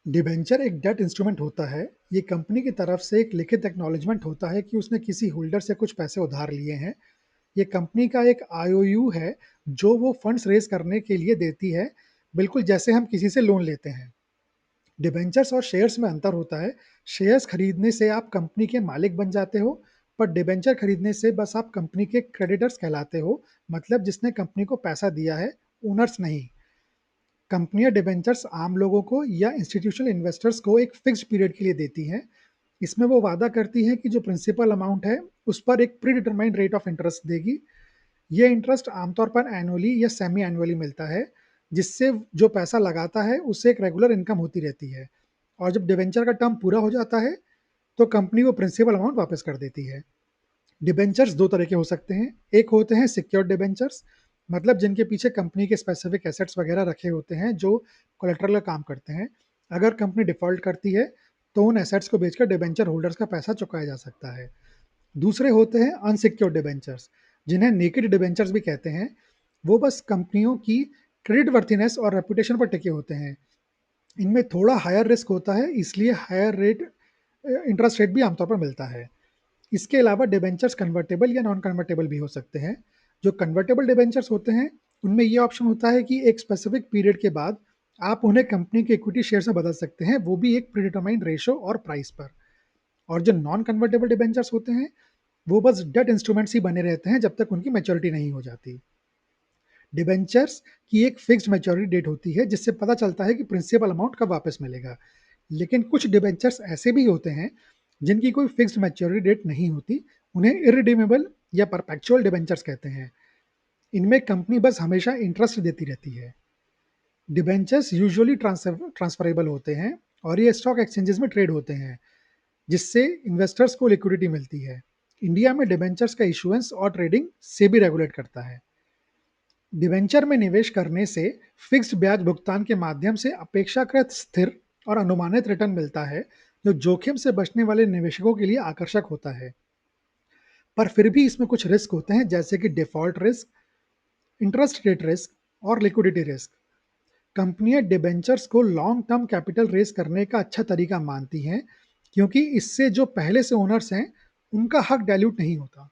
Debenture एक debt instrument होता है। ये कंपनी की तरफ से एक लिखित एक्नॉलेजमेंट होता है कि उसने किसी होल्डर से कुछ पैसे उधार लिए हैं। ये कंपनी का एक आईओयू है, जो वो फंड्स रेज़ करने के लिए देती है, बिल्कुल जैसे हम किसी से लोन लेते हैं। डिबेंचर्स और शेयर्स में अंतर होता है। शेयर्स खरीदने से आप कंपनी के मालिक बन जाते हो, पर डिबेंचर खरीदने से बस आप कंपनी के क्रेडिटर्स कहलाते हो, मतलब जिसने कंपनी को पैसा दिया है, ओनर्स नहीं। कंपनियां डिबेंचर्स आम लोगों को या इंस्टीट्यूशनल इन्वेस्टर्स को एक फिक्स्ड पीरियड के लिए देती हैं। इसमें वो वादा करती हैं कि जो प्रिंसिपल अमाउंट है, उस पर एक pre determined rate of interest देगी। ये इंटरेस्ट आमतौर पर एनुअली या सेमी एनुअली मिलता है, जिससे जो पैसा लगाता है उससे एक रेगुलर इनकम होती रहती है। और जब डिबेंचर का टर्म पूरा हो जाता है, तो कंपनी वो प्रिंसिपल अमाउंट वापस कर देती है। डिबेंचर्स 2 तरह के हो सकते हैं। एक होते हैं सिक्योर्ड डिबेंचर्स, मतलब जिनके पीछे कंपनी के स्पेसिफिक एसेट्स वगैरह रखे होते हैं, जो कोलेटरल का काम करते हैं। अगर कंपनी डिफ़ॉल्ट करती है, तो उन एसेट्स को बेचकर डिबेंचर होल्डर्स का पैसा चुकाया जा सकता है। दूसरे होते हैं अनसिक्योर्ड डिबेंचर्स, जिन्हें नेकेड डिबेंचर्स भी कहते हैं। वो बस कंपनियों की क्रेडिट वर्थीनेस और रेपुटेशन पर टिके होते हैं। इनमें थोड़ा हायर रिस्क होता है, इसलिए हायर रेट इंटरेस्ट रेट भी आमतौर पर मिलता है। इसके अलावा डिबेंचर्स कन्वर्टेबल या नॉन कन्वर्टेबल भी हो सकते हैं। जो कन्वर्टेबल डिबेंचर्स होते हैं, उनमें ये ऑप्शन होता है कि एक स्पेसिफिक पीरियड के बाद आप उन्हें कंपनी के इक्विटी शेयर में बदल सकते हैं, वो भी एक प्रीडिटरमाइंड रेशो और प्राइस पर। और जो नॉन कन्वर्टेबल डिबेंचर्स होते हैं, वो बस डेट इंस्ट्रूमेंट्स ही बने रहते हैं जब तक उनकी मैच्योरिटी नहीं हो जाती। डिबेंचर्स की एक फिक्स्ड मैच्योरिटी डेट होती है, जिससे पता चलता है कि प्रिंसिपल अमाउंट कब वापस मिलेगा। लेकिन कुछ डिबेंचर्स ऐसे भी होते हैं जिनकी कोई फिक्स्ड मैच्योरिटी डेट नहीं होती। उन्हें इररिडीमेबल या परपेचुअल डिबेंचर्स कहते हैं। इनमें कंपनी बस हमेशा इंटरेस्ट देती रहती है। डिबेंचर्स यूजुअली ट्रांसफरेबल होते हैं और ये स्टॉक एक्सचेंजेस में ट्रेड होते हैं, जिससे इन्वेस्टर्स को लिक्विडिटी मिलती है। इंडिया में डिबेंचर्स का इशुएंस और ट्रेडिंग सेबी रेगुलेट करता है। डिबेंचर में निवेश करने से फिक्स्ड ब्याज भुगतान के माध्यम से अपेक्षाकृत स्थिर और अनुमानित रिटर्न मिलता है, जो जोखिम से बचने वाले निवेशकों के लिए आकर्षक होता है। पर फिर भी इसमें कुछ रिस्क होते हैं, जैसे कि default risk, interest rate risk और लिक्विडिटी रिस्क। कंपनियां डिबेंचर्स को लॉन्ग टर्म कैपिटल रेज करने का अच्छा तरीका मानती हैं, क्योंकि इससे जो पहले से ओनर्स हैं, उनका हक डाइल्यूट नहीं होता।